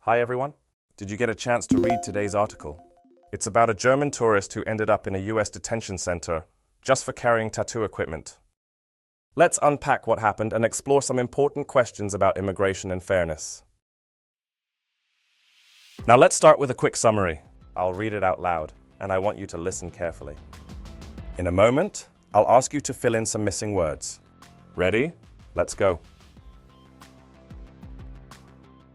Hi everyone. Did you get a chance to read today's article? It's about a German tourist who ended up in a US detention center just for carrying tattoo equipment. Let's unpack what happened and explore some important questions about immigration and fairness. Now let's start with a quick summary. I'll read it out loud, and I want you to listen carefully. In a moment, I'll ask you to fill in some missing words. Ready? Let's go.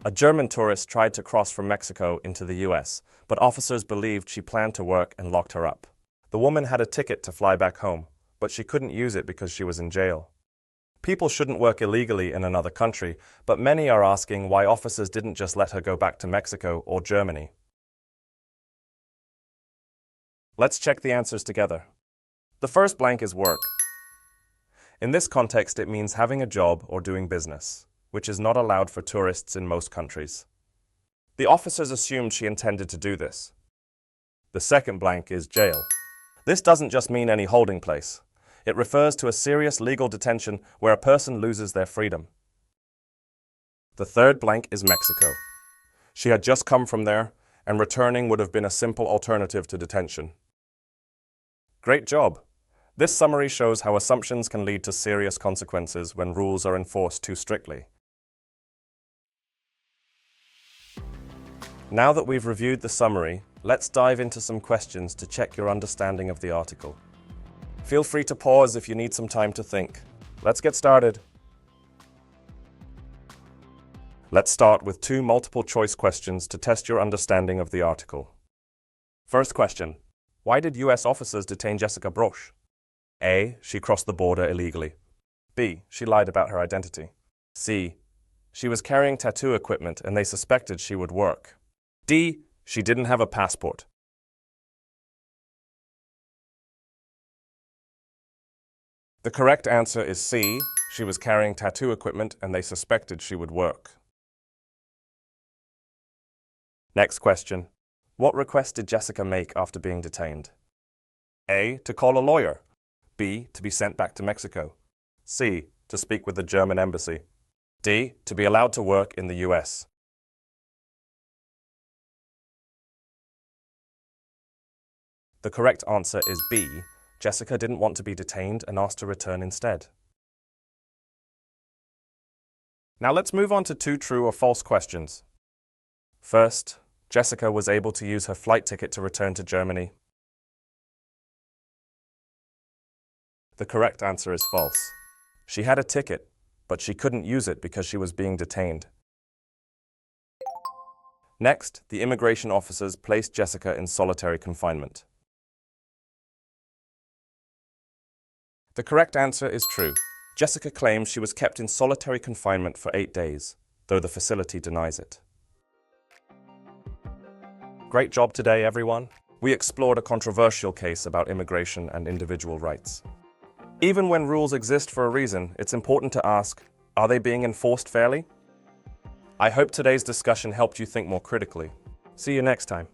A German tourist tried to cross from Mexico into the US, but officers believed she planned to work and locked her up. The woman had a ticket to fly back home, but she couldn't use it because she was in jail. People shouldn't work illegally in another country, but many are asking why officers didn't just let her go back to Mexico or Germany. Let's check the answers together. The first blank is work. In this context, it means having a job or doing business, which is not allowed for tourists in most countries. The officers assumed she intended to do this. The second blank is jail. This doesn't just mean any holding place. It refers to a serious legal detention where a person loses their freedom. The third blank is Mexico. She had just come from there, and returning would have been a simple alternative to detention. Great job! This summary shows how assumptions can lead to serious consequences when rules are enforced too strictly. Now that we've reviewed the summary, let's dive into some questions to check your understanding of the article. Feel free to pause if you need some time to think. Let's get started. Let's start with 2 multiple-choice questions to test your understanding of the article. First question. Why did US officers detain Jessica Brosch? A. She crossed the border illegally. B. She lied about her identity. C. She was carrying tattoo equipment and they suspected she would work. D. She didn't have a passport. The correct answer is C. She was carrying tattoo equipment and they suspected she would work. Next question. What request did Jessica make after being detained? A. To call a lawyer. B. To be sent back to Mexico. C. To speak with the German embassy. D. To be allowed to work in the US. The correct answer is B. Jessica didn't want to be detained and asked to return instead. Now let's move on to 2 true or false questions. First, Jessica was able to use her flight ticket to return to Germany. The correct answer is false. She had a ticket, but she couldn't use it because she was being detained. Next, the immigration officers placed Jessica in solitary confinement. The correct answer is true. Jessica claims she was kept in solitary confinement for 8 days, though the facility denies it. Great job today, everyone. We explored a controversial case about immigration and individual rights. Even when rules exist for a reason, it's important to ask, are they being enforced fairly? I hope today's discussion helped you think more critically. See you next time.